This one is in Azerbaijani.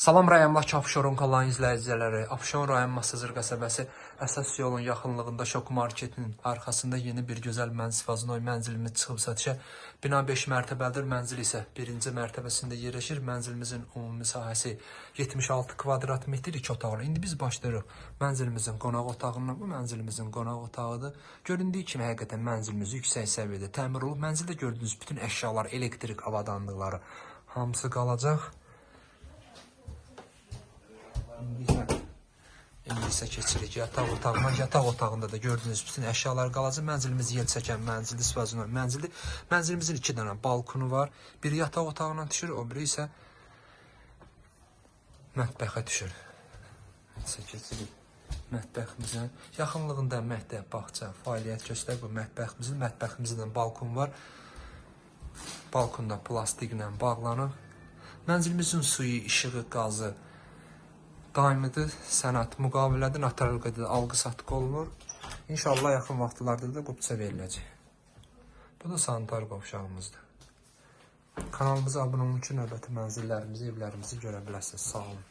Salam rayonundakı Abşeron kanalının izləyiciləri. Abşeron rayon Masazır qəsəbəsi əsas yolun yaxınlığında Şok Marketinin arxasında yeni bir gözəl mənzil mənzilimiz çıxıb satışa. Bina 5 mərtəbəlidir, mənzil isə 1-ci mərtəbəsində yerləşir. Mənzilimizin ümumi sahəsi 76 kvadrat metr 2 otaqlı. İndi biz başlayırıq mənzilimizin qonaq otağından. Bu mənzilimizin qonaq otağıdır. Göründüyü kimi həqiqətən mənzilimiz yüksək səviyyədə təmir olunub. Mənzildə gördüyünüz bütün əşyalar, elektrik avadanlıqları hamısı qalacaq. İndi isə keçirik yataq otağına. Yataq otağında da gördüyünüz bütün əşyalar qalacaq. Mənzilimiz yel çəkən mənzildir, sıvazınlar mənzildir. Mənzilimizin 2 dənə balkonu var. Biri yataq otağına düşür, o biri isə mətbəxə düşür. İsə keçirik mətbəximizin yaxınlığında məktəb, bağça, fəaliyyət göstərir. Bu mətbəximizin balkon var. Balkonda plastiklə bağlanıb. Mənzilimizin suyu, işığı, qazı daimidir, sənəd müqavilədir, notarial qaydada alqı-satqı olunur. İnşallah yaxın vaxtlarda da qupça veriləcək. Bu da sanitar qovşağımızdır. Kanalımıza abunə olun ki, növbəti mənzillərimizi, evlərimizi görə biləsiniz. Sağ olun.